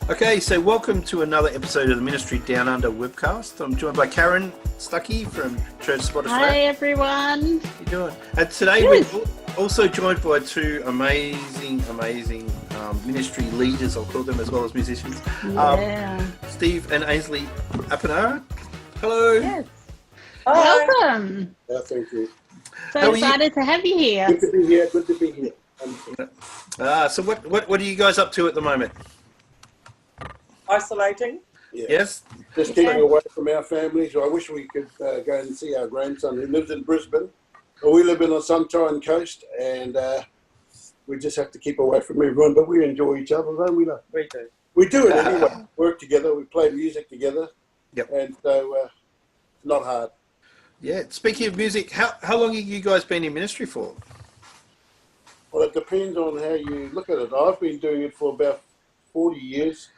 Okay, so welcome to another episode of the Ministry Down Under webcast. I'm joined by Karen Stuckey from Church Spot Australia. Hi everyone. How you doing? And today we're also joined by two amazing ministry leaders, I'll call them, as well as musicians. Yeah. Steve and Ainsley Apirana. Hello. Yes. Hi. Welcome. Yeah, thank you. So excited to have you here. Good to be here. Good to be here. So what are you guys up to at the moment? Isolating. Yeah. Yes? Just keeping away from our families. I wish we could go and see our grandson who lives in Brisbane. But we live in the Sunshine Coast, and we just have to keep away from everyone. But we enjoy each other, don't we? We do. We do it anyway. Work together. We play music together. Yep. And so it's not hard. Yeah. Speaking of music, how long have you guys been in ministry for? Well, it depends on how you look at it. I've been doing it for about 40 years.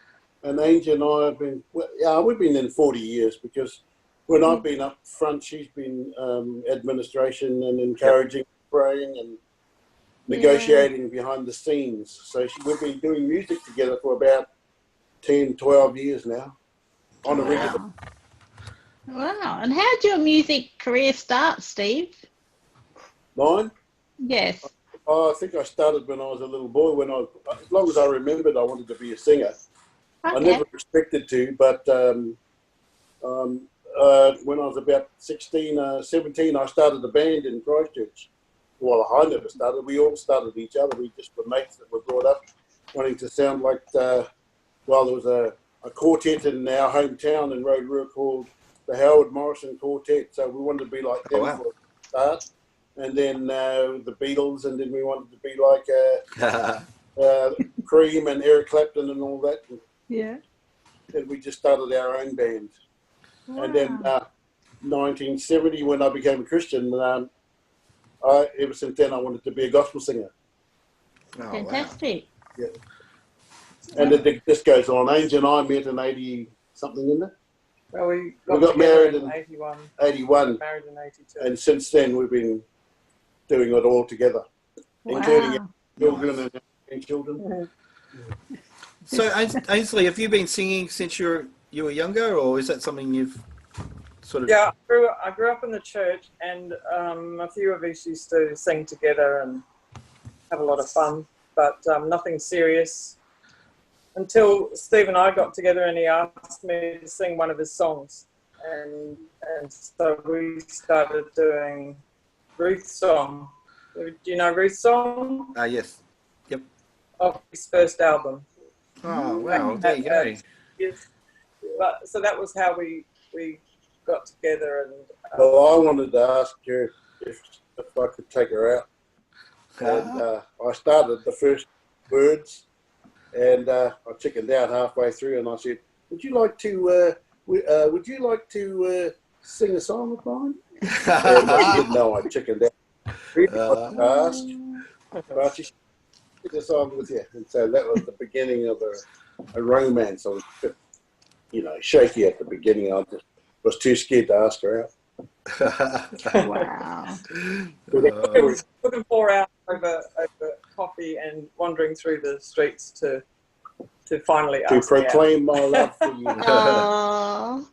And Angie and I have been, we've been in 40 years because when I've been up front, she's been administration and encouraging, praying and negotiating behind the scenes. So we've been doing music together for about 10, 12 years now on a regular. Wow. And how did your music career start, Steve? Mine? Yes. I think I started when I was a little boy. As long as I remembered, I wanted to be a singer. Okay. I never expected to, but when I was about 16, 17, I started a band in Christchurch. Well, I never started. We all started each other. We just were mates that were brought up wanting to sound like, there was a quartet in our hometown in Rotorua called the Howard Morrison Quartet. So we wanted to be like them for a start. And then the Beatles, and then we wanted to be like Cream and Eric Clapton and all that. Yeah. And we just started our own band. Wow. And then 1970, when I became a Christian, ever since then I wanted to be a gospel singer. Oh, Fantastic. Wow. Yeah. And it just goes on. Angie and I met in 80-something, isn't it? Well, we got married in 81. 81. Married in 82. And since then we've been doing it all together, including our children and our grandchildren. So, Ainsley, have you been singing since you were younger, or is that something you've sort of... Yeah, I grew up in the church, and a few of us used to sing together and have a lot of fun, but nothing serious until Steve and I got together and he asked me to sing one of his songs. And so we started doing Ruth's song. Do you know Ruth's song? Yes. Yep. Of his first album. Oh, wow. There you go. Yes. So that was how we got together. And Well, I wanted to ask her if I could take her out. And I started the first words, and I chickened out halfway through, and I said, "Would you like to sing a song of mine?" And she didn't know I chickened out. Really I asked, but she did a song with you, and so that was the beginning of a romance. I was, shaky at the beginning. I just was too scared to ask her out. Wow. Looking 4 hours over coffee and wandering through the streets to finally To ask me out. proclaim my love for you. Oh.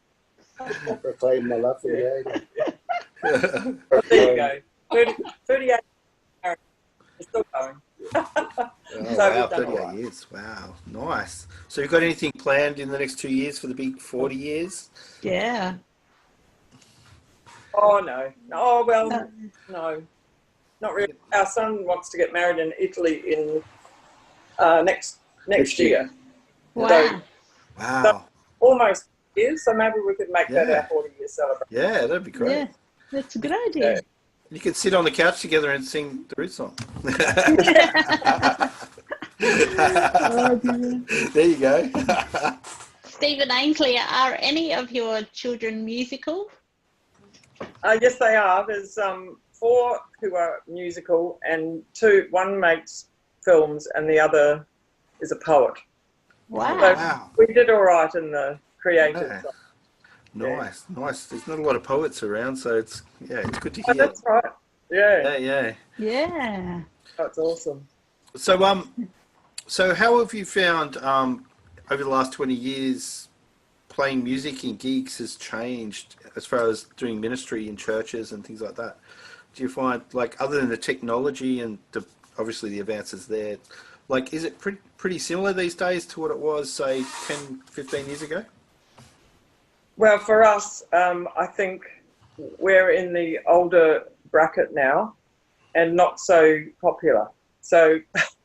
Proclaim my love for you. Well, there you go. 38 years. It's still going. Oh, So wow, we've done 38 years. Wow, nice. So you've got anything planned in the next 2 years for the big 40 years? Yeah. Oh, no. Oh, well, no. Not really. Our son wants to get married in Italy in next year. Wow. Wow. Almost years, so maybe we could make that Yeah. our 40-year celebration. Yeah, that'd be great. Yeah. That's a good idea. Yeah. You could sit on the couch together and sing the Ruth song. There you go. Stephen Ainsley, are any of your children musical? Yes, they are. There's 4 who are musical, and one makes films, and the other is a poet. Wow. So Wow. we did all right in the creative Yeah. side. Nice. There's not a lot of poets around, so it's good to Oh, hear. that's right. Yeah, Yeah. Yeah. that's awesome. So how have you found over the last 20 years, playing music in gigs has changed as far as doing ministry in churches and things like that? Do you find, like, other than the technology and obviously the advances there, like, is it pretty similar these days to what it was, say, 10, 15 years ago? Well, for us, I think we're in the older bracket now and not so popular. So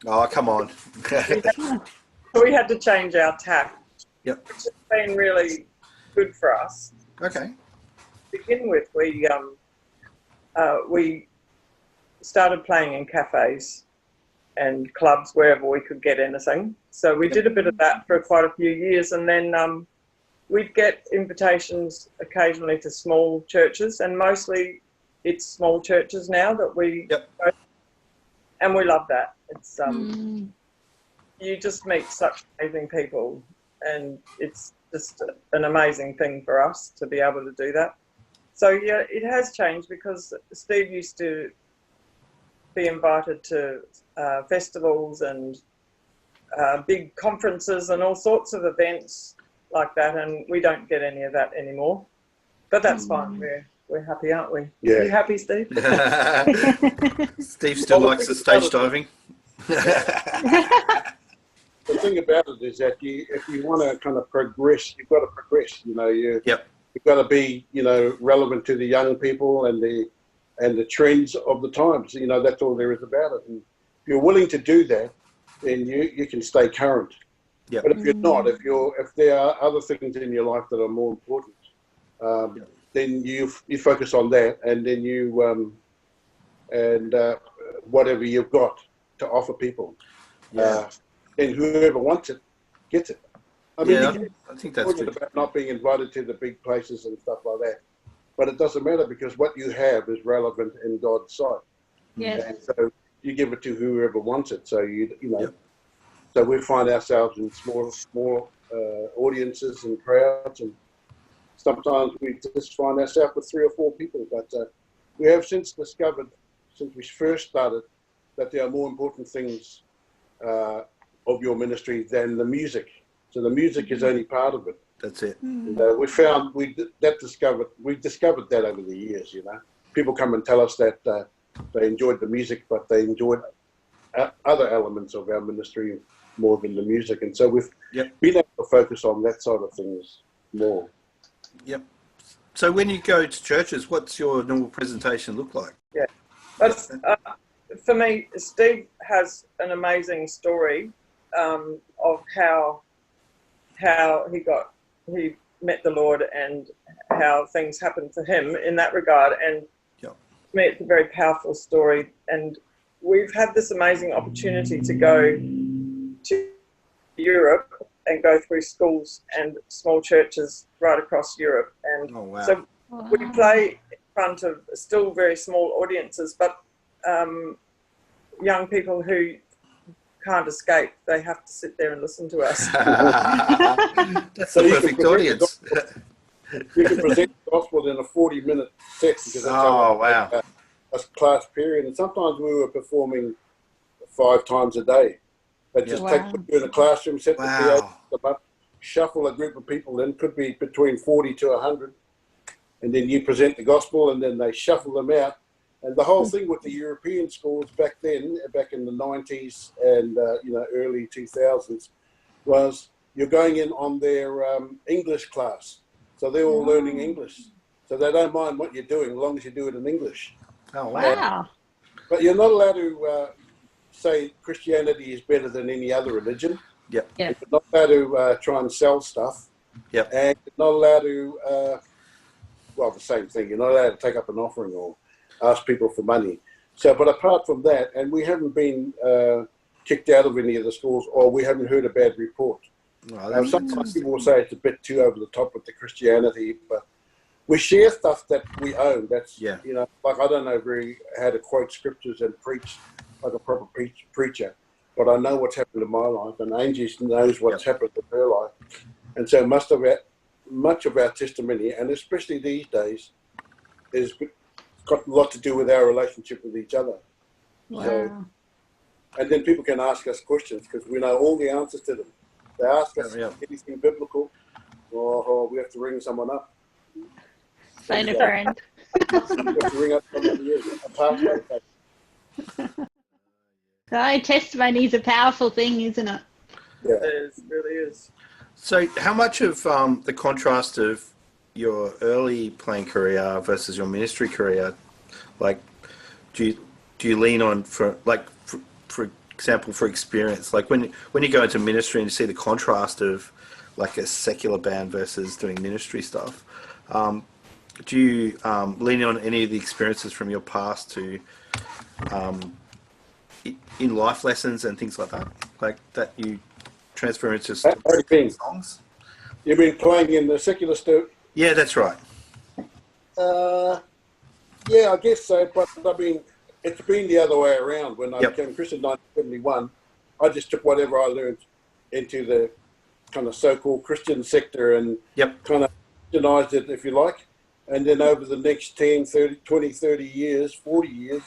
Oh, come on. we had to change our tack, Yep. which has been really good for us. Okay. To begin with, we started playing in cafes and clubs wherever we could get anything. So we did a bit of that for quite a few years, and then we'd get invitations occasionally to small churches, and mostly it's small churches now that we go, and we love that. It's you just meet such amazing people, and it's just an amazing thing for us to be able to do that. So yeah, it has changed because Steve used to be invited to festivals and big conferences and all sorts of events like that, and we don't get any of that anymore. But that's fine. We're happy, aren't we? Yeah. Are you happy, Steve? Steve still likes the stage diving. The thing about it is that if you want to kind of progress, you've got to progress. You know, you've got to be, you know, relevant to the young people and the trends of the times. You know, that's all there is about it. And if you're willing to do that, then you can stay current. But if you're not, if there are other things in your life that are more important, then you focus on that, and then you whatever you've got to offer people. And whoever wants it gets it. I mean, I think that's good. About not being invited to the big places and stuff like that, but it doesn't matter because what you have is relevant in God's sight. Yeah. And so you give it to whoever wants it. So you know, so we find ourselves in small audiences and crowds, and sometimes we just find ourselves with 3 or 4 people. But we have since discovered, since we first started, that there are more important things of your ministry than the music. So the music is only part of it. That's it. And, we discovered that over the years. You know, people come and tell us that they enjoyed the music, but they enjoyed other elements of our ministry more than the music, and so we've been able to focus on that side of things more. Yep. So when you go to churches, what's your normal presentation look like? Yeah, but for me, Steve has an amazing story of how he met the Lord and how things happened for him in that regard. And to me, it's a very powerful story. And we've had this amazing opportunity to go to Europe and go through schools and small churches right across Europe. And so we play in front of still very small audiences, but young people who can't escape. They have to sit there and listen to us. That's the perfect audience. You can present the gospel in a 40-minute set because that's a class period. And sometimes we were performing 5 times a day. They just take you in a classroom, set the PA up, shuffle a group of people in, could be between 40 to 100, and then you present the gospel, and then they shuffle them out. And the whole thing with the European schools back then, back in the 90s and early 2000s, was you're going in on their English class. So they're all learning English. So they don't mind what you're doing as long as you do it in English. Oh, wow. But you're not allowed to say Christianity is better than any other religion. Yep. You're not allowed to try and sell stuff. Yep. And you're not allowed to, the same thing. You're not allowed to take up an offering or ask people for money. So, but apart from that, and we haven't been kicked out of any of the schools, or we haven't heard a bad report. Sometimes people will say it's a bit too over the top with the Christianity, but we share stuff that we own. That's, like I don't know how to quote scriptures and preach like a proper preacher, but I know what's happened in my life, and Angie knows what's happened in her life. And so much of our testimony, and especially these days, is got a lot to do with our relationship with each other. Wow. So, and then people can ask us questions because we know all the answers to them. They ask us Yeah. anything biblical, or we have to ring someone up. Phone a So, friend. we have to ring up somebody, a pastor. In fact. So testimony is a powerful thing, isn't it? Yeah. It really is. So, how much of the contrast of your early playing career versus your ministry career, like, do you lean on for example, for experience, like when you go into ministry and you see the contrast of like a secular band versus doing ministry stuff, do you lean on any of the experiences from your past to in life lessons and things like that you transfer into How do you mean? songs? You've been playing in the secular stuff? Yeah, that's right. Yeah, I guess so. But I mean, it's been the other way around. When I Yep. became a Christian in 1971, I just took whatever I learned into the kind of so-called Christian sector and Yep. kind of Christianized it, if you like. And then over the next 10, 30, 20, 30 years, 40 years,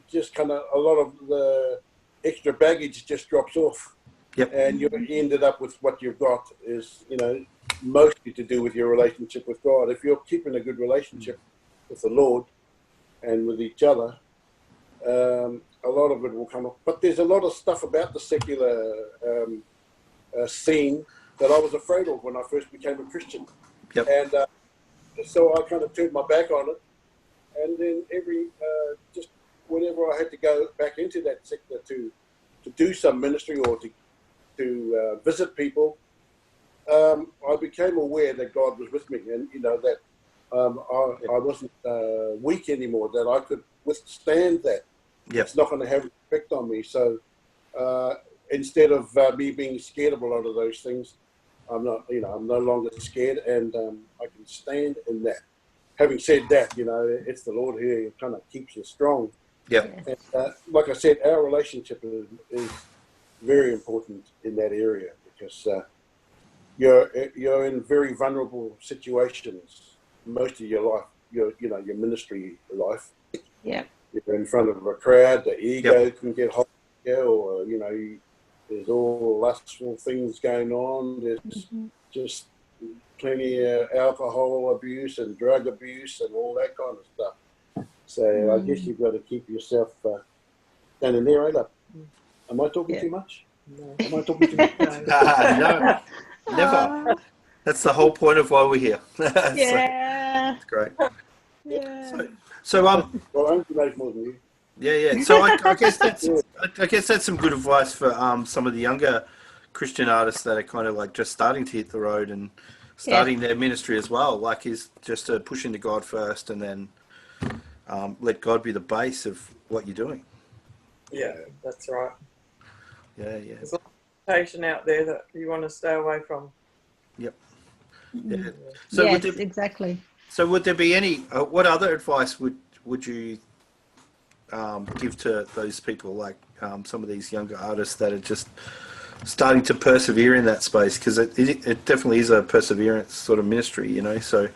just kind of a lot of the extra baggage just drops off. Yep. And you ended up with what you've got is, mostly to do with your relationship with God. If you're keeping a good relationship with the Lord and with each other, a lot of it will come up. But there's a lot of stuff about the secular scene that I was afraid of when I first became a Christian. Yep. And so I kind of turned my back on it. And then just whenever I had to go back into that sector to do some ministry or to visit people, I became aware that God was with me, and that I wasn't weak anymore, that I could withstand that. Yep. It's not going to have an effect on me. So instead of me being scared of a lot of those things, I'm not. I'm no longer scared, and I can stand in that. Having said that, it's the Lord here who kind of keeps you strong. Yep. And, like I said, our relationship is very important in that area, because you're in very vulnerable situations most of your life. Your ministry life. Yeah. You're in front of a crowd. The ego Yep. can get hot, or there's all lustful things going on. There's just plenty of alcohol abuse and drug abuse and all that kind of stuff. So I guess you've got to keep yourself down in there, right? Am I talking too much? No. Am I talking too much? No, never. That's the whole point of why we're here. Yeah. It's great. Yeah. So Well, I'm knows more than you. yeah. So I guess that's Yeah. I guess that's some good advice for some of the younger Christian artists that are kind of like just starting to hit the road and starting their ministry as well. Like, is just to push into God first, and then let God be the base of what you're doing. Yeah, that's right. Yeah. There's a lot of temptation out there that you want to stay away from. Yep. Yeah. So Yes, exactly. So would there be any? What other advice would you give to those people, like some of these younger artists that are just starting to persevere in that space? Because it definitely is a perseverance sort of ministry, So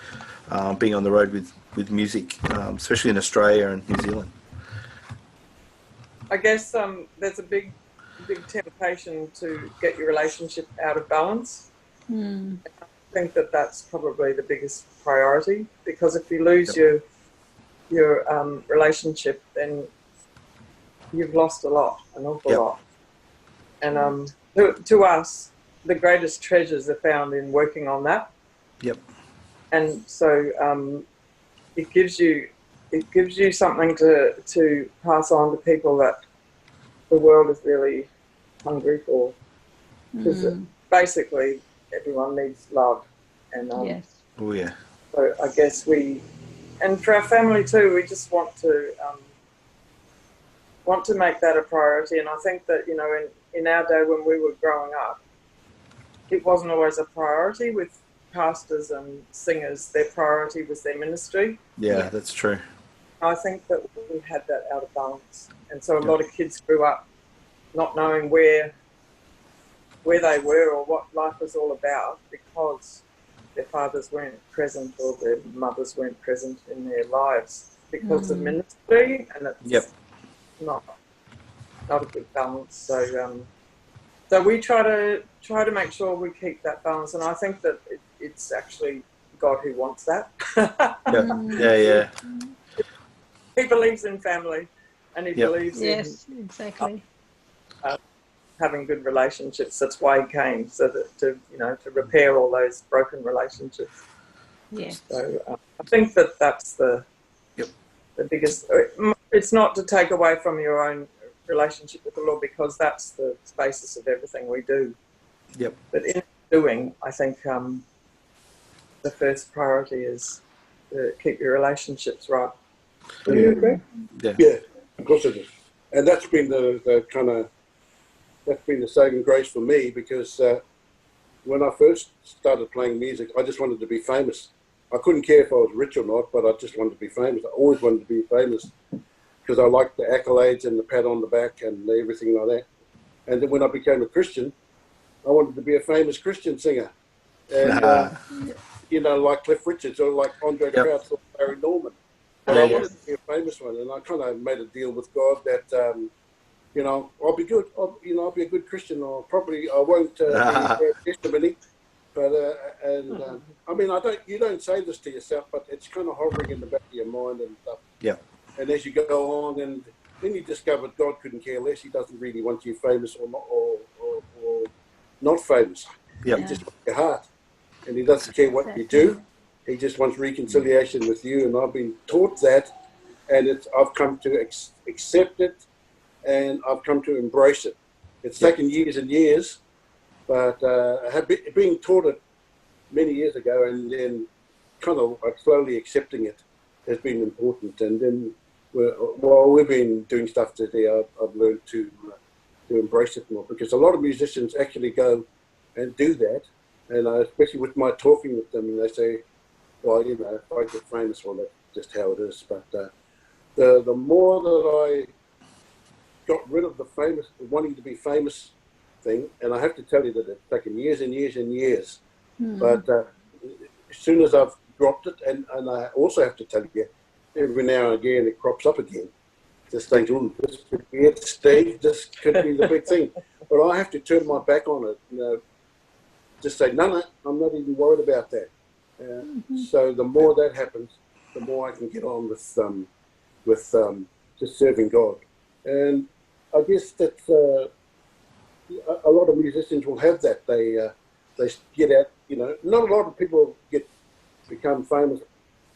being on the road with music, especially in Australia and New Zealand. I guess there's a big temptation to get your relationship out of balance. Mm. I think that's probably the biggest priority, because if you lose your relationship, then you've lost an awful lot. And to us, the greatest treasures are found in working on that. Yep. And so it gives you something to pass on to people that the world is really hungry for. Because basically everyone needs love. And Yes. Oh yeah. so I guess and for our family too, we just want to make that a priority. And I think that, in our day when we were growing up, it wasn't always a priority with pastors and singers. Their priority was their ministry. Yeah, that's true. I think that we had that out of balance. And so a lot of kids grew up not knowing where they were or what life was all about, because their fathers weren't present or their mothers weren't present in their lives because of ministry, and it's not a good balance. So So we try to make sure we keep that balance, and I think that it's actually God who wants that. Yeah. He believes in family, and he believes Yes, exactly. in having good relationships. That's why he came, so that to repair all those broken relationships. Yes. So I think that's the biggest. It's not to take away from your own relationship with the Lord, because that's the basis of everything we do. Yep. But in doing, I think the first priority is to keep your relationships right. Do you agree? Yeah, of course it is. And that's been that's been the saving grace for me, because when I first started playing music, I just wanted to be famous. I couldn't care if I was rich or not, but I just wanted to be famous. I always wanted to be famous because I liked the accolades and the pat on the back and everything like that. And then when I became a Christian, I wanted to be a famous Christian singer. And, like Cliff Richards or like Andre the Crowd or Barry Norman. But I wanted to be a famous one. And I kind of made a deal with God that, I'll be good. I'll be a good Christian. I won't be bad testimony. But I mean, you don't say this to yourself, but it's kind of hovering in the back of your mind and stuff. Yeah. And as you go on, and then you discover God couldn't care less. He doesn't really want you famous or not famous. Yeah. He just wants your heart, and he doesn't care what you do. He just wants reconciliation with you. And I've been taught that, and I've come to accept it, and I've come to embrace it. It's taken years and years, but being taught it many years ago, and then kind of slowly accepting it has been important. And then while we've been doing stuff today, I've learned to embrace it more, because a lot of musicians actually go and do that, and especially with my talking with them, and they say, well, if I get famous, well, that's just how it is. But the more that I got rid of the wanting to be famous thing, and I have to tell you that it's taken years and years and years, but as soon as I've dropped it, and I also have to tell you, every now and again it crops up again. Just think, this could be it, Steve, this could be the big thing. But I have to turn my back on it, just say, no, I'm not even worried about that. So the more that happens, the more I can get on with just serving God. And I guess that a lot of musicians will have that. They get out, not a lot of people become famous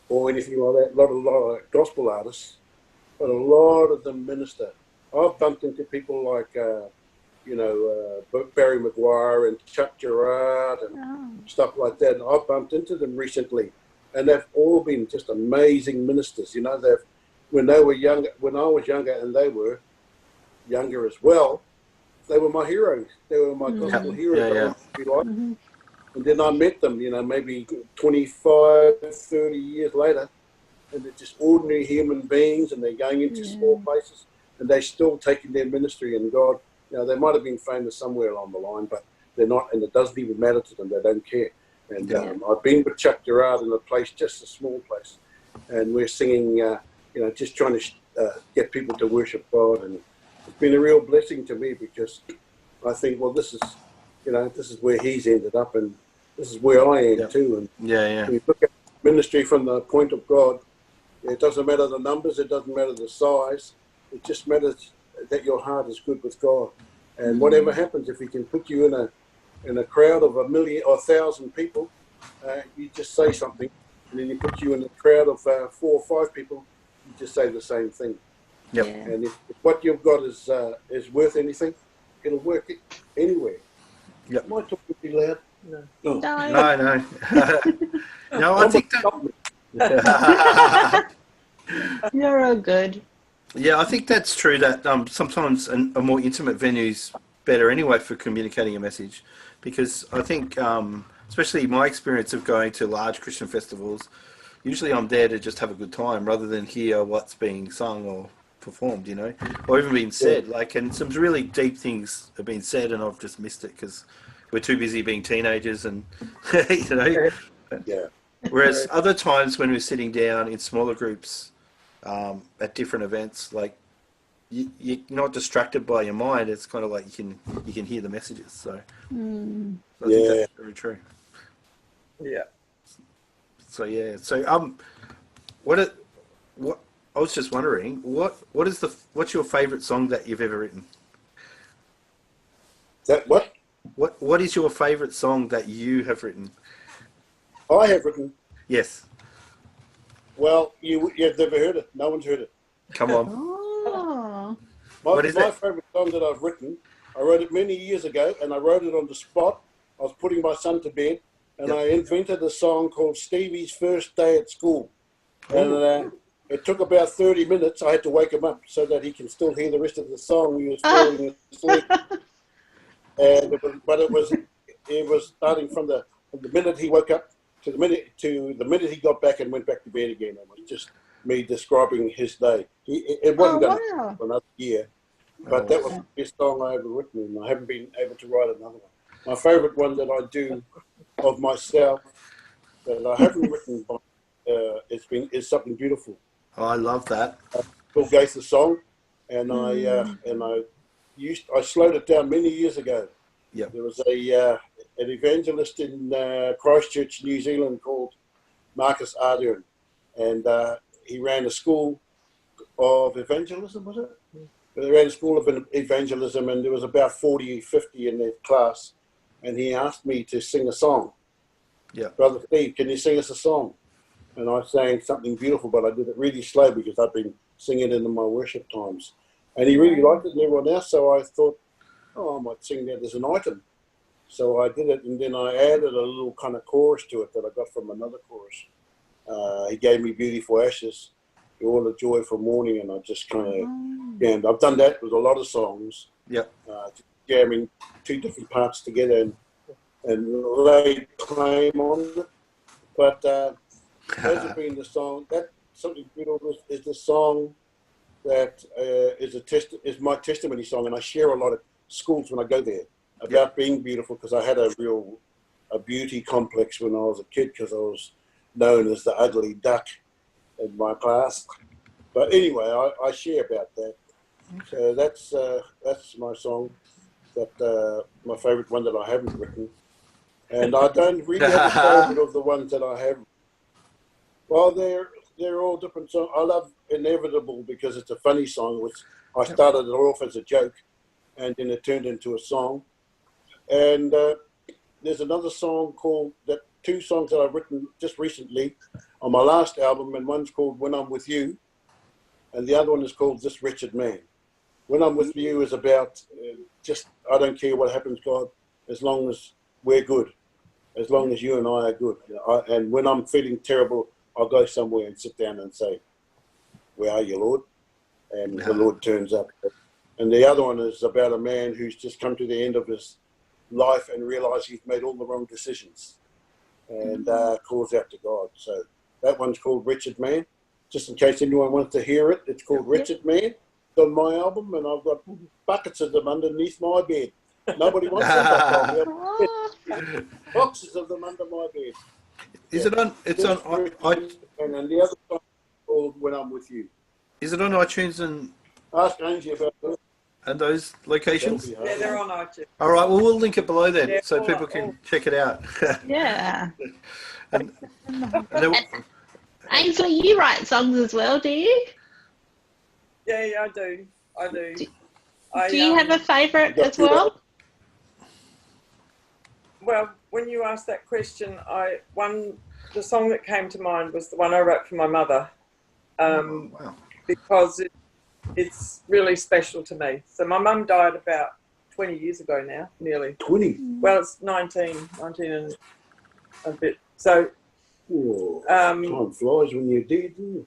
or anything like that. A lot of gospel artists, but a lot of them minister. I've bumped into people like, Barry Maguire and Chuck Gerard and stuff like that. And I've bumped into them recently, and they've all been just amazing ministers. When they were younger, when I was younger, and they were younger as well, they were my heroes. They were my gospel heroes. And then I met them, maybe 25, 30 years later, and they're just ordinary human beings, and they're going into small places, and they're still taking their ministry. And God, they might have been famous somewhere along the line, but they're not, and it doesn't even matter to them. They don't care. And I've been with Chuck Gerard in a place, just a small place, and we're singing, just trying to get people to worship God. And it's been a real blessing to me, because I think, well, this is where he's ended up, and this is where I am too. And when you look at ministry from the point of God, it doesn't matter the numbers, it doesn't matter the size, it just matters that your heart is good with God. And whatever happens, if he can put you in a crowd of 1,000,000 or 1,000 people, you just say something, and then he puts you in a crowd of 4 or 5 people, you just say the same thing. Yep. And if what you've got is worth anything, it'll work anywhere. Yep. Am I talking too loud? No. No. No, I think that. You're all good. Yeah, I think that's true. That sometimes a more intimate venue's better anyway for communicating a message, because I think, especially my experience of going to large Christian festivals, usually I'm there to just have a good time rather than hear what's being sung or performed, or even being said. And some really deep things have been said, and I've just missed it because we're too busy being teenagers, and Whereas other times when we're sitting down in smaller groups at different events, like you're not distracted by your mind. It's kind of like you can hear the messages. So I think that's very true. Yeah. So yeah. So what I was just wondering, what's your favourite song that you've ever written? That what? What is your favourite song that you have written? I have written. Yes. Well, you've never heard it. No one's heard it. Come on. Oh. What is My it? favourite song that I've written, I wrote it many years ago, and I wrote it on the spot. I was putting my son to bed, and I invented a song called Stevie's First Day at School. And it took about 30 minutes. I had to wake him up so that he can still hear the rest of the song. He was falling asleep. And it was starting from the minute he woke up to the minute he got back and went back to bed again. It was just me describing his day. It wasn't going to for another year, but that was the best song I ever written, and I haven't been able to write another one. My favourite one that I do of myself that I haven't written is Something Beautiful. Oh, I love that. Bill Gates the song, and I slowed it down many years ago. Yep. There was an evangelist in Christchurch, New Zealand, called Marcus Ardern, and he ran a school of evangelism, was it? They ran a school of evangelism, and there was about 40, 50 in their class, and he asked me to sing a song. Yeah. Brother Steve, can you sing us a song? And I sang Something Beautiful, but I did it really slow because I've been singing it in my worship times. And he really liked it and everyone else, so I thought, I might sing that as an item. So I did it, and then I added a little kind of chorus to it that I got from another chorus. He gave me Beautiful Ashes, All the Joy for Morning, and I just kind of jammed. I've done that with a lot of songs. Yep. Jamming two different parts together and laid claim on it. But those have been the song. That Something Beautiful is the song that is my testimony song, and I share a lot of schools when I go there about being beautiful, because I had a beauty complex when I was a kid, because I was known as the ugly duck in my class. But anyway, I share about that. So that's my song, that my favourite one that I haven't written. And I don't really have a favourite of the ones that I have. Well, they're all different songs. I love Inevitable because it's a funny song, which I started it off as a joke, and then it turned into a song. And there's another song two songs that I've written just recently on my last album, and one's called When I'm With You, and the other one is called This Wretched Man. When I'm With You is about I don't care what happens, God, as long as we're good, as long as you and I are good. And when I'm feeling terrible, I'll go somewhere and sit down and say, where are you, Lord? And the Lord turns up. And the other one is about a man who's just come to the end of his life and realised he's made all the wrong decisions, and calls out to God. So that one's called Wretched Man. Just in case anyone wants to hear it, it's called Wretched Man. It's on my album, and I've got buckets of them underneath my bed. Nobody wants them. Boxes of them under my bed. Is it on? It's on. And the other song is called When I'm With You. Is it on iTunes and? Ask Angie about that. And those locations? Yeah, they're on iTunes. All right. Well, we'll link it below then, Yeah, so people can check it out. Yeah. and Ainsley, you write songs as well, do you? Yeah, I do. Do you have a favourite as well? Well, when you asked that question, the song that came to mind was the one I wrote for my mother, wow. because it's really special to me. So my mum died about 20 years ago now, nearly. 20? Well, it's 19 and a bit. So, time flies when you're dead, doesn't it?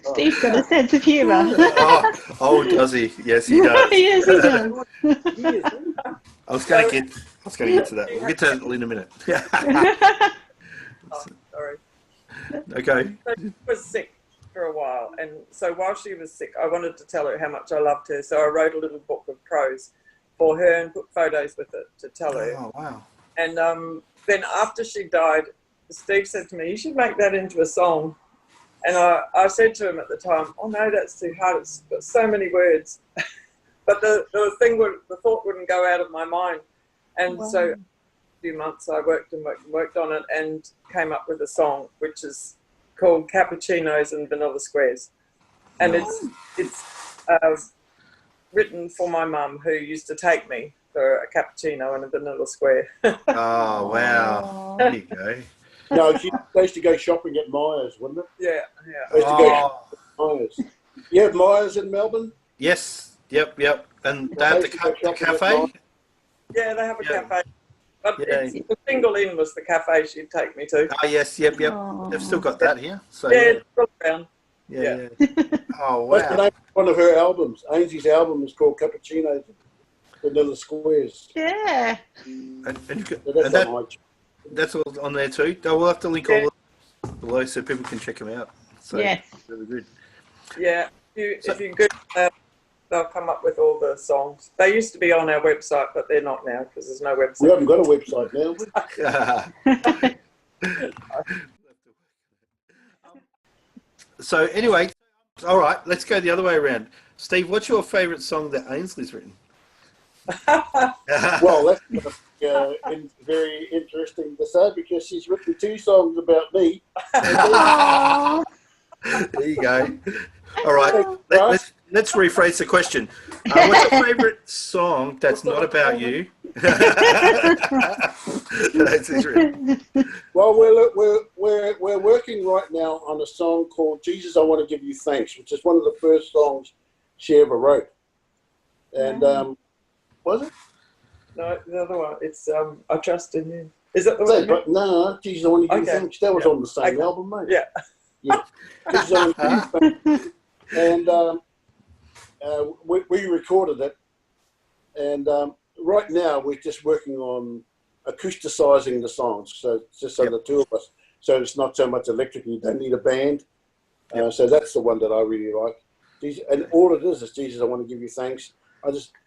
Steve's got a sense of humour. Does he? Yes, he does. Yes, he does. I was going to get to that. We'll get to that in a minute. Sorry. Okay. So she was sick for a while, and so while she was sick, I wanted to tell her how much I loved her. So I wrote a little book of prose for her and put photos with it to tell her. Oh, wow. And then after she died, Steve said to me, "You should make that into a song." And I said to him at the time, "Oh no, that's too hard. It's got so many words." But the thought wouldn't go out of my mind. And so, a few months I worked on it and came up with a song which is called "Cappuccinos and Vanilla Squares," and it's written for my mum who used to take me for a cappuccino and a vanilla square. Oh, wow. There you go. No, they used to go shopping at Myers, wouldn't it? Yeah. They used to go shopping at Myers. You have Myers in Melbourne? Yes. Yep. And they have the cafe? Yeah, they have a cafe. But Yeah. the single in was the cafe she'd take me to. Oh, yes. Yep. They've still got that here. So, Yeah, it's still around. Yeah. Oh, That's the wow. name of one of her albums. Ainsley's album is called Cappuccinos and Vanilla Squares. Yeah. And That's that's all on there too. We'll have to link all below so people can check them out. So, Yes. really good. Yeah, if you Google that, they'll come up with all the songs. They used to be on our website, but they're not now because there's no website. We haven't got a website now. So anyway, all right, let's go the other way around. Steve, what's your favourite song that Ainsley's written? Well, that's very interesting to say because she's written 2 songs about me. There you go. All right, let's rephrase the question. What's your favourite song that's not about you? Well, we're working right now on a song called "Jesus, I Want to Give You Thanks," which is one of the first songs she ever wrote. And was it? No, the other one. It's "I Trust in You." Is that the one? But no, "Jesus, I Want to Give You Thanks." That was on the same album, mate. Yeah. Jesus, I Want to Give You Thanks. And we recorded it, and right now we're just working on acousticizing the songs, so it's just the 2 of us. So it's not so much electric; you don't need a band. So that's the one that I really like. And all it is Jesus, I want to give you thanks.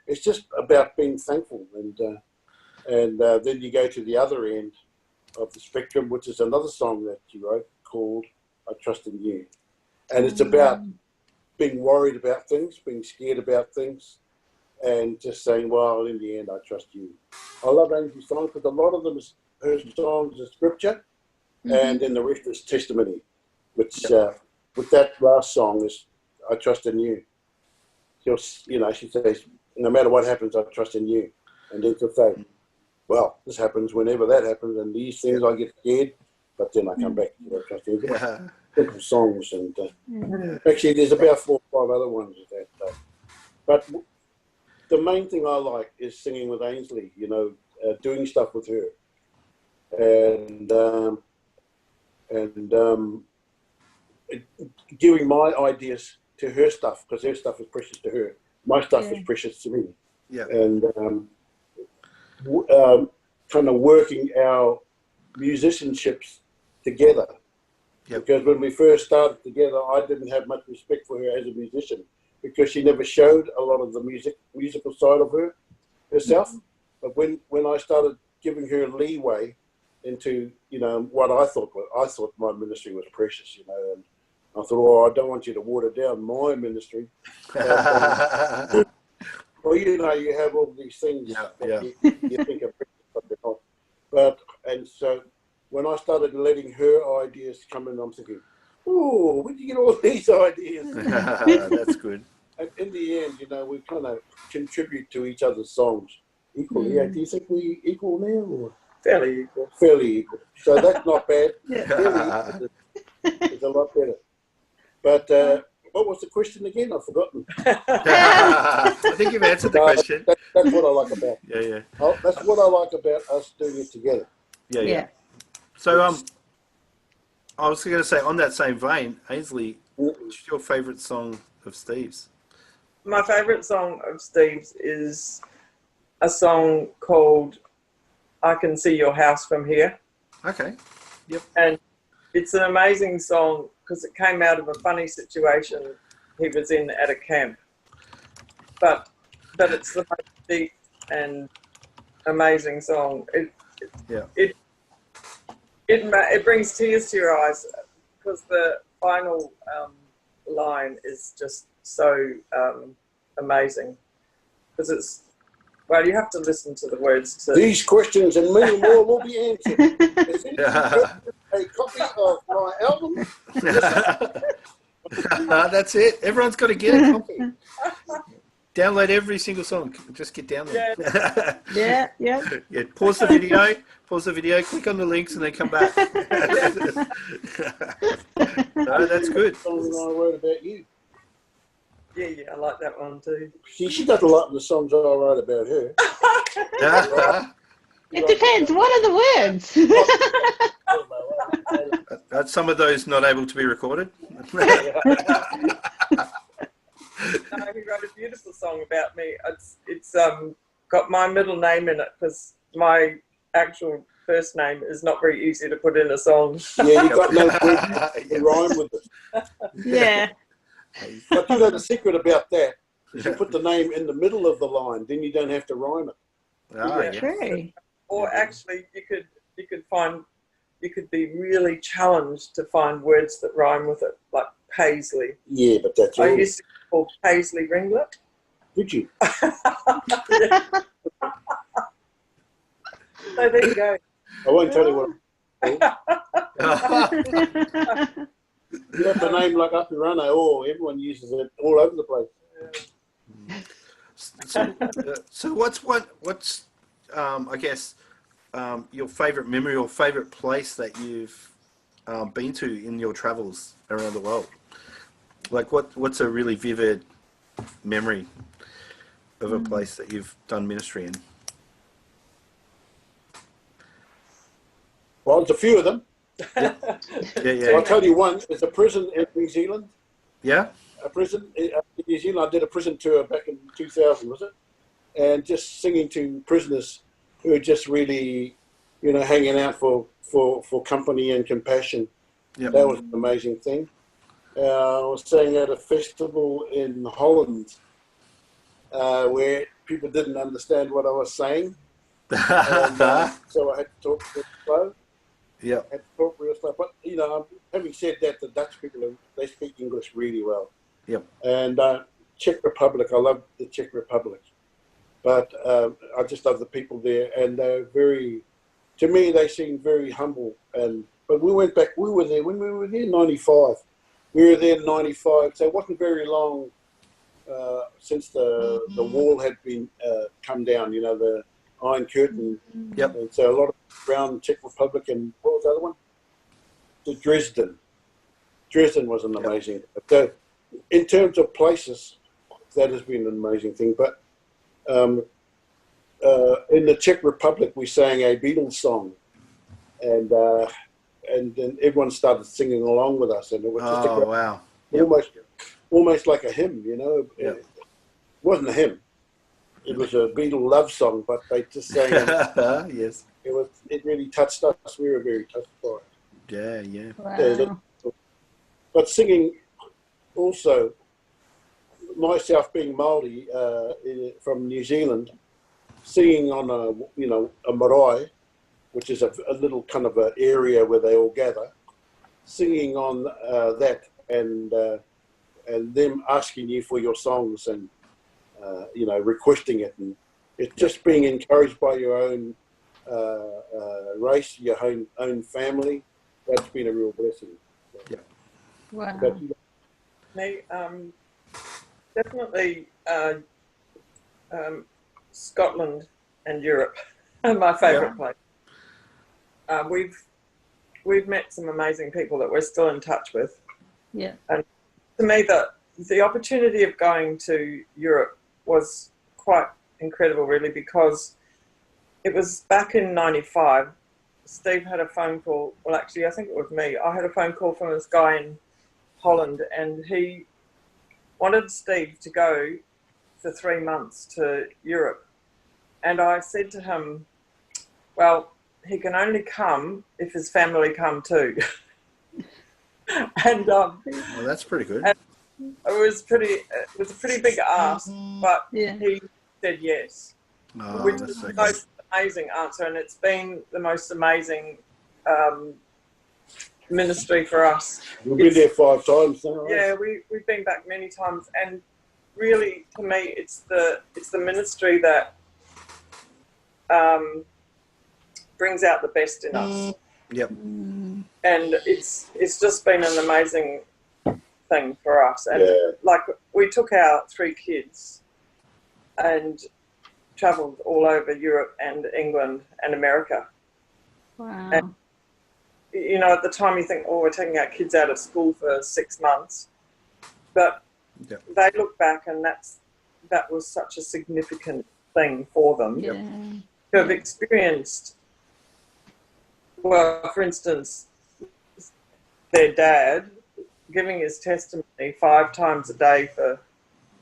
It's just about being thankful, and then you go to the other end of the spectrum, which is another song that you wrote called "I Trust in You," and it's about being worried about things, being scared about things, and just saying, well, in the end, I trust you. I love Ainsley's songs because a lot of them, her songs are scripture, and then the rest is testimony, which with that last song is, I trust in you. She says, no matter what happens, I trust in you. And then she'll say, well, this happens whenever that happens, and these things I get scared, but then I come back to trust in you. Simple songs, and actually there's about 4 or 5 other ones of that. But the main thing I like is singing with Ainsley, doing stuff with her, and giving my ideas to her stuff, because her stuff is precious to her. My stuff is precious to me. Yeah. And kind of working our musicianships together. Yep. Because when we first started together, I didn't have much respect for her as a musician because she never showed a lot of the musical side of herself. But when I started giving her leeway into what I thought my ministry was precious, and I thought, I don't want you to water down my ministry. But, well, you have all these things that you think are precious, but they're not. And so when I started letting her ideas come in, I'm thinking, oh, where'd you get all these ideas? That's good. And in the end, we kind of contribute to each other's songs equally. Do you think we equal now? Or? Fairly equal. Fairly equal. So that's not bad. Fairly equal. It's a lot better. But what was the question again? I've forgotten. I think you've answered the question. That's what I like about. Yeah. That's what I like about us doing it together. Yeah. So I was going to say, on that same vein, Ainsley, what's your favourite song of Steve's? My favourite song of Steve's is a song called "I Can See Your House From Here." Okay. Yep. And it's an amazing song because it came out of a funny situation he was in at a camp. But it's the most deep and amazing song. It brings tears to your eyes because the final line is just so amazing because it's, well, you have to listen to the words to These questions and many more will be answered. As soon as you get a copy of my album, That's it. Everyone's got to get a copy. Download every single song. Just get down there. Yeah, yeah. Yeah. Pause the video, click on the links, and then come back. No, that's good. song I wrote about you. yeah, I like that one too. She doesn't like the songs I wrote about her. It depends. What are the words? Some of those not able to be recorded. No, he wrote a beautiful song about me. It's got my middle name in it because my actual first name is not very easy to put in a song. Yeah, you got no words to rhyme with it. Yeah. But you know the secret about that is you put the name in the middle of the line, then you don't have to rhyme it. Yeah. True. Or actually, you could be really challenged to find words that rhyme with it, like Paisley. Yeah, but that's all. I used to call Paisley ringlet. Did you? So there you go. I won't tell you what. You have the name like Apirana, everyone uses it all over the place. So what's I guess your favourite memory or favourite place that you've been to in your travels around the world? Like what's a really vivid memory of a place that you've done ministry in? Well, there's a few of them. Yeah. I'll tell you one. There's a prison in New Zealand. Yeah? A prison in New Zealand. I did a prison tour back in 2000, was it? And just singing to prisoners who are just really, hanging out for company and compassion. Yep. That was an amazing thing. I was staying at a festival in Holland where people didn't understand what I was saying. And, so I had to talk real slow. Yeah. I had to talk real slow. But, having said that, the Dutch people, they speak English really well. Yep. And Czech Republic, I love the Czech Republic. But I just love the people there. And they're to me, they seem very humble. But we went back, we were there, when we were there in 95. We were there in 95, so it wasn't very long since the wall had been come down, the Iron Curtain. Yep. And so a lot of around Czech Republic and what was the other one? The Dresden. Dresden was an amazing. So in terms of places, that has been an amazing thing. But in the Czech Republic, we sang a Beatles song, and then everyone started singing along with us, and it was just wow. almost like a hymn, It wasn't a hymn; it was a Beatle love song, but they just sang. Yes. It really touched us. We were very touched by it. Yeah. Wow. But singing also, myself being Māori from New Zealand, singing on a marae, which is a little kind of an area where they all gather, singing on that and them asking you for your songs and requesting it, and it's just being encouraged by your own race, your own family. That's been a real blessing. Yeah. Wow. But, Me, definitely Scotland and Europe are my favourite place. We've met some amazing people that we're still in touch with. Yeah. And to me, the opportunity of going to Europe was quite incredible, really, because it was back in 95. Steve had a phone call. Well, actually, I think it was me. I had a phone call from this guy in Holland, and he wanted Steve to go for 3 months to Europe. And I said to him, well, he can only come if his family come too. And Well, that's pretty good. it was a pretty big ask, but Yeah. he said yes, which That's is so the good. most amazing answer, and it's been the most amazing ministry for us. We've been there 5 times now. Yeah, we've been back many times, and really, to me, it's the ministry that brings out the best in us. Yep. And it's just been an amazing thing for us. And like, we took our 3 kids and travelled all over Europe and England and America. Wow. And, you know, at the time you think, oh, we're taking our kids out of school for 6 months, but they look back and that was such a significant thing for them to have experienced. Well, for instance, their dad giving his testimony 5 times a day for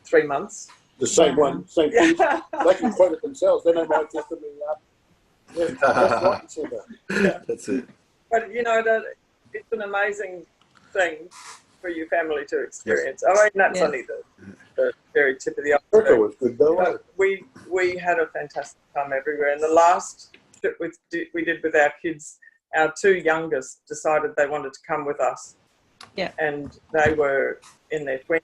3 months. The same one, same thing. They can quote it themselves. They know my testimony up. Yeah, that's right, you said that. That's it. But you know that it's an amazing thing for your family to experience. I mean, that's only the very tip of the America iceberg. was good though. You know, we had a fantastic time everywhere. And the last trip we did with our kids, our 2 youngest decided they wanted to come with us. Yeah. And they were in their 20s.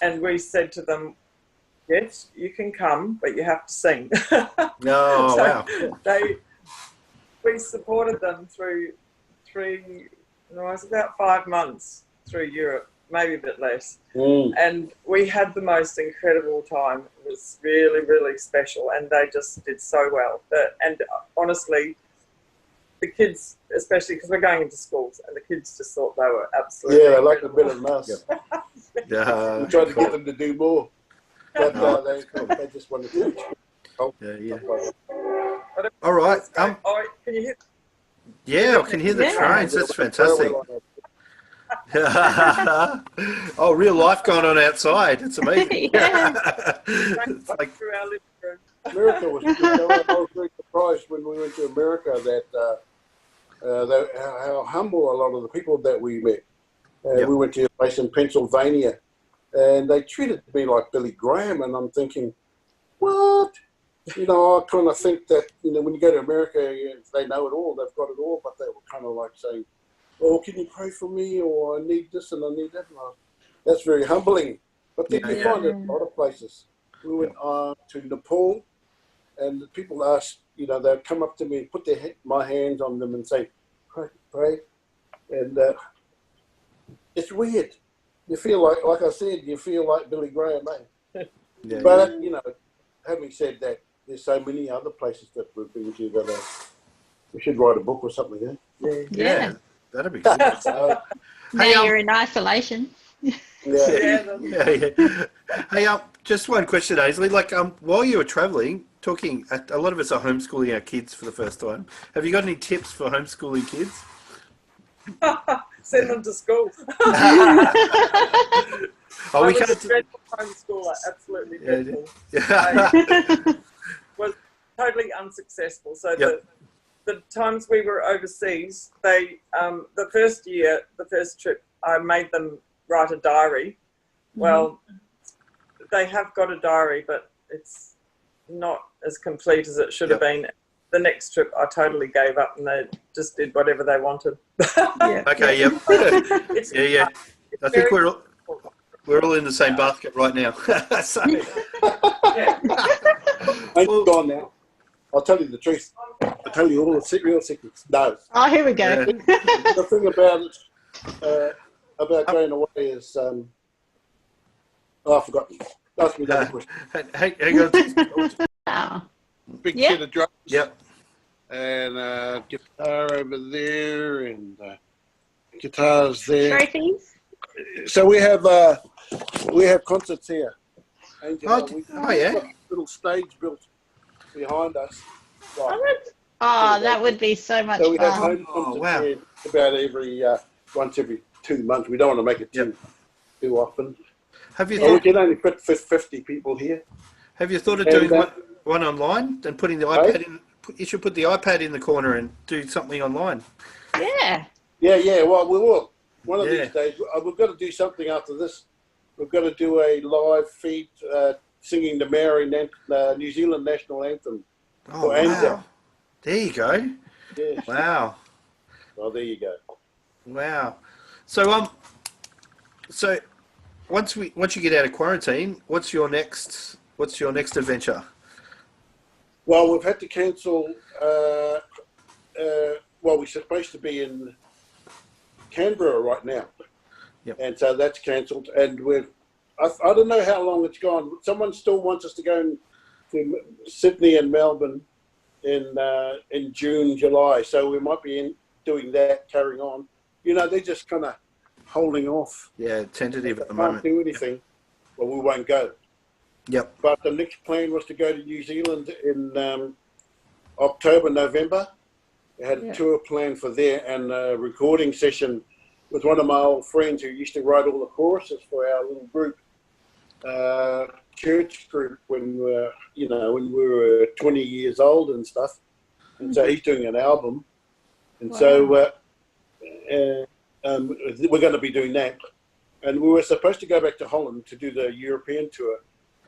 And we said to them, yes, you can come, but you have to sing. No, wow. We supported them through it was about 5 months through Europe, maybe a bit less. And we had the most incredible time. It was really, really special, and they just did so well. And honestly, the kids, especially because we're going into schools, and the kids just thought they were absolutely Yeah, they liked it better than us. Yeah. We tried to get them to do more, but they just wanted to teach. Yeah. All right. Can you hear? Yeah, I can hear the trains. That's fantastic. Oh, real life going on outside. It's amazing. It's like, Through our living room. America was good. I was very surprised when we went to America that how humble a lot of the people that we met. We went to a place in Pennsylvania, and they treated me like Billy Graham, and I'm thinking, what? You know, I kind of think that, you know, when you go to America, they know it all, they've got it all, but they were kind of like saying, oh, can you pray for me, or I need this and I need that. And that's very humbling. But then you find it in a lot of places. We went to Nepal, and the people asked, you know, they'd come up to me and put my hands on them and say, pray. And it's weird. You feel like I said, you feel like Billy Graham, eh? But, you know, having said that, there's so many other places that we've been to that we should write a book or something, eh? Yeah. That'd be good. Now you're in isolation. Hey, just one question, Ainsley. Like, while you were travelling, a lot of us are homeschooling our kids for the first time. Have you got any tips for homeschooling kids? Send them to school. Oh, we I was can't. a dreadful homeschooler, absolutely dreadful. Yeah. Was totally unsuccessful. So the times we were overseas, the first trip, I made them write a diary. Well, they have got a diary, but it's not as complete as it should have been. The next trip, I totally gave up, and they just did whatever they wanted. Okay. Yep. Yeah. I think we're all in the same basket right now. So, I'm gone now. I'll tell you the truth. I'll tell you all the real secrets. No. Oh, here we go. The thing about it, about going away is, I forgot. Ask me that question. Hang on. Oh. Big set of drums. Yep. And guitar over there, and guitars there. Trophies? So we have concerts here. And, we've got a little stage built behind us. That would be so much So we have fun. home concerts here about once every 2 months. We don't want to make it too often. Have you we can only fit 50 people here. Have you thought of doing one online and putting the iPad in? You should put the iPad in the corner and do something online. Yeah. Yeah. Well, we will. One of these days, we've got to do something after this. We've got to do a live feed singing the Maori New Zealand national anthem. Oh, wow. There you go. Yes. Wow. Well, there you go. Wow. So once you get out of quarantine, what's your next adventure? Well, we've had to cancel. Well, we're supposed to be in Canberra right now, Yep. and so that's cancelled. And I don't know how long it's gone. Someone still wants us to go to Sydney and Melbourne in June, July. So we might be doing that, carrying on. You know, they're just kind of holding off. Yeah, tentative at the Can't moment. do anything. Well, we won't go. Yep. But the next plan was to go to New Zealand in October, November. I had a tour planned for there and a recording session with one of my old friends who used to write all the choruses for our little group, church group when we were 20 years old and stuff. And so he's doing an album. And so we're going to be doing that. And we were supposed to go back to Holland to do the European tour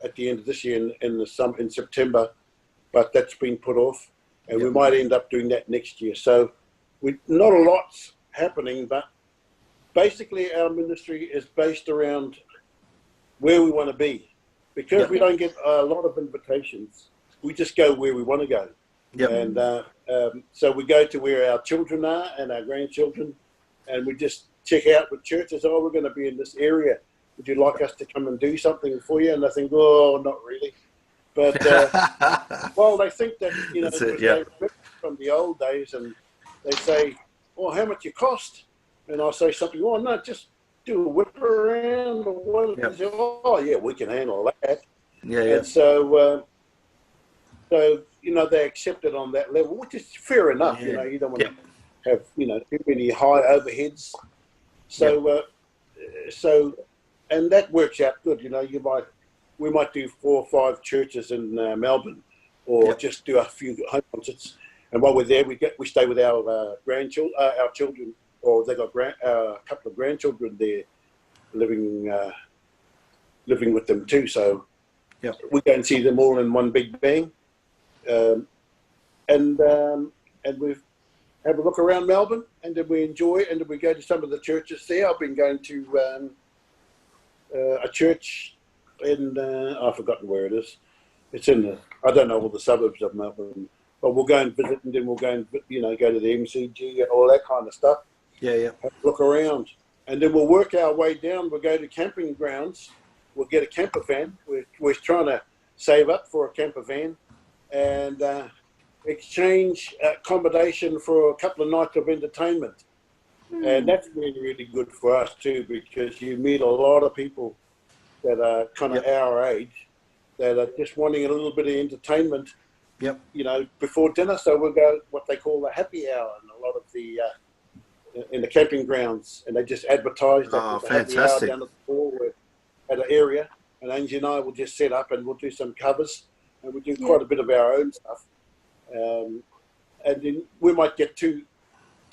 at the end of this year in September, but that's been put off. And we might end up doing that next year. So not a lot's happening, but basically our ministry is based around where we want to be. Because we don't get a lot of invitations, we just go where we want to go. Yep. And so we go to where our children are and our grandchildren, and we just check out with churches. Oh, we're going to be in this area. Would you like us to come and do something for you? And I think, oh, not really. But, well, they think that, you know, they remember from the old days, and they say, oh, how much it cost? And I'll say something, oh, no, just do a whip around or what. Yep. Say, oh, yeah, we can handle that. Yeah, yeah. And so, you know, they accept it on that level, which is fair enough. Yeah. You know, you don't want to have, you know, too many high overheads. So, and that works out good. You know, we might do 4 or 5 churches in Melbourne, or just do a few home concerts. And while we're there, we stay with our grandchildren, our children, or they got a couple of grandchildren there living with them too. So we go and see them all in one big bang, and we have a look around Melbourne, and then we enjoy it, and then we go to some of the churches there. I've been going to a church in I've forgotten where it is. It's in I don't know all the suburbs of Melbourne, but we'll go and visit, and then we'll go and go to the MCG and all that kind of stuff. Have a look around, and then we'll work our way down. We'll go to camping grounds. We'll get a camper van. We're trying to save up for a camper van, and exchange accommodation for a couple of nights of entertainment. And that's been really good for us too, because you meet a lot of people that are kind of our age that are just wanting a little bit of entertainment, you know, before dinner. So we'll go what they call the happy hour, and a lot of the in the camping grounds, and they just advertise that there's a happy hour down at the hall at an area, and Angie and I will just set up and we'll do some covers, and we'll do quite a bit of our own stuff, and then we might get two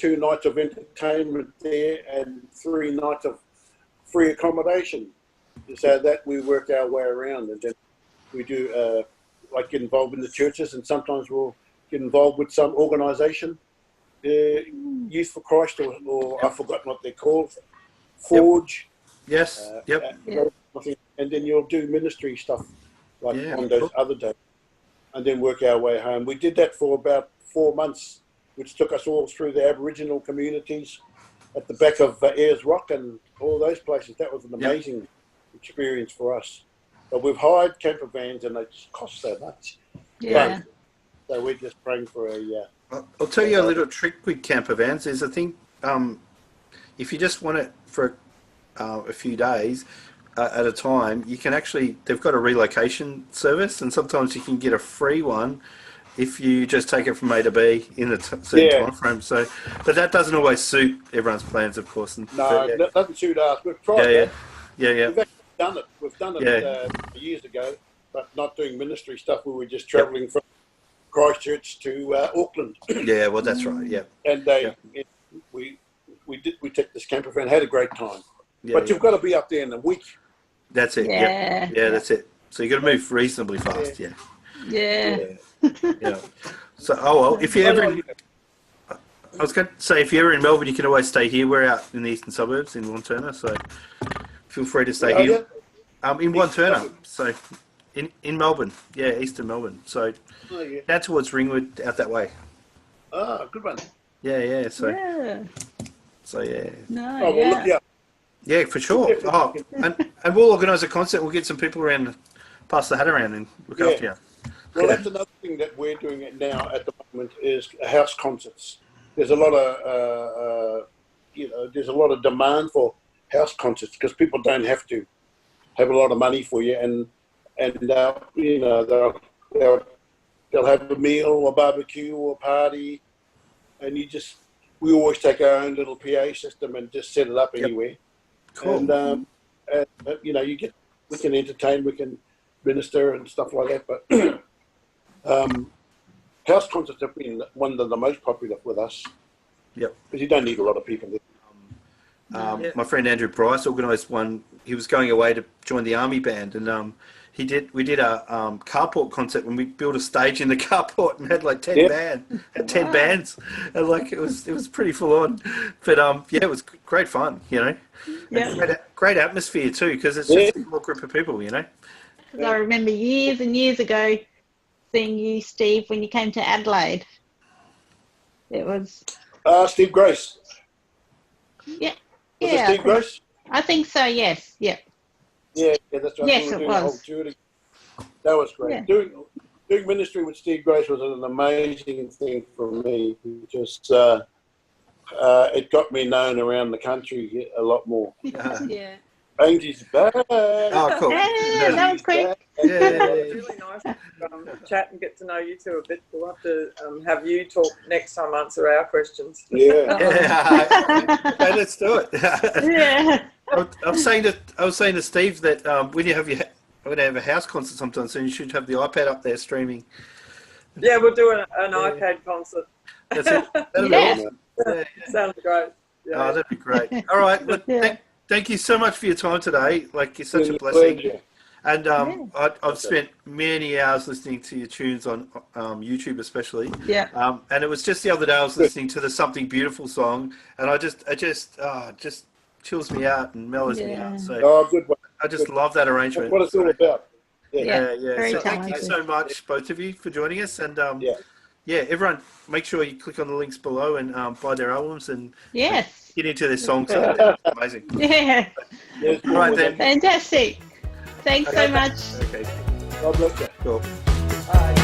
nights of entertainment there and 3 nights of free accommodation, so that we work our way around. And then we do like get involved in the churches, and sometimes we'll get involved with some organisation, Youth for Christ, or I've forgotten what they're called, Forge. And then you'll do ministry stuff like on those other days, and then work our way home. We did that for about 4 months, which took us all through the Aboriginal communities at the back of Ayers Rock and all those places. That was an amazing experience for us. But we've hired camper vans, and they just cost so much. So we're just praying for a... I'll tell you a little trick with camper vans. Is I think if you just want it for a few days at a time, you can actually... They've got a relocation service, and sometimes you can get a free one if you just take it from A to B in a certain time frame. So, but that doesn't always suit everyone's plans, of course. No, that doesn't suit us. We've tried that. We've actually done it. We've done it years ago, but not doing ministry stuff. We were just travelling from Christchurch to Auckland. Well, that's right. And we took this camper van, had a great time. But you've got to be up there in a week. That's it. That's it. So you've got to move reasonably fast. So, oh well, if you ever, I was going to say, if you're ever in Melbourne, you can always stay here. We're out in the eastern suburbs in Wanturna, so feel free to stay here. In Wanturna, so in Melbourne, yeah, eastern Melbourne. So down towards Ringwood, out that way. Ah, good one. Yeah. So Yeah. so yeah. No, Oh, well, look yeah. out. Yeah, for sure. Oh, and we'll organise a concert. We'll get some people around, pass the hat around, and look after you. Well, that's another thing that we're doing it now at the moment is house concerts. There's a lot of, there's a lot of demand for house concerts because people don't have to have a lot of money for you, and they'll have a meal or a barbecue or a party, and we always take our own little PA system and just set it up anywhere. Cool. And we can entertain, we can minister and stuff like that, but house concerts have been one of the most popular with us. Yep. Because you don't need a lot of people there. My friend Andrew Bryce organised one. He was going away to join the army band, and we did a carport concert when we built a stage in the carport and had like 10 bands, and like it was pretty full on, but it was great fun, And great atmosphere too, because it's just a small group of people, Because I remember years and years ago seeing you, Steve, when you came to Adelaide. It was Steve Grace. yeah. Was it Steve Grace? I think so. Yes. Yeah. Yeah, that's right. Yes, We were it doing the whole was. tour together. That was great. Yeah. Doing ministry with Steve Grace was an amazing thing for me because it got me known around the country a lot more. Yeah. Angie's back. Oh, cool. Yeah, that was quick. It's really nice to chat and get to know you two a bit. We'll have to have you talk next time, answer our questions. Yeah. Okay, let's do it. Yeah. I was saying to Steve that when you have we're going to have a house concert sometime soon, you should have the iPad up there streaming. Yeah, we'll do an iPad concert. That's it. That'll be Yeah. awesome. Sounds great. Yeah. Oh, that'd be great. All right. Well, Yeah. thank you so much for your time today. Like, you're such a blessing. Pleasure. And I've spent many hours listening to your tunes on YouTube, especially. Yeah. And it was just the other day I was listening to the Something Beautiful song, and it just chills me out and mellows me Yeah. out. So Oh, good one. I just love that arrangement. That's what it's all about. Yeah. Yeah. Very So thank you talented. so much, both of you, for joining us. And Yeah. everyone, make sure you click on the links below and buy their albums and Yes. get into their songs. It's amazing. Yeah. Yes, Right then. Fantastic. Thanks so much. Okay. God bless you. Cool. Bye.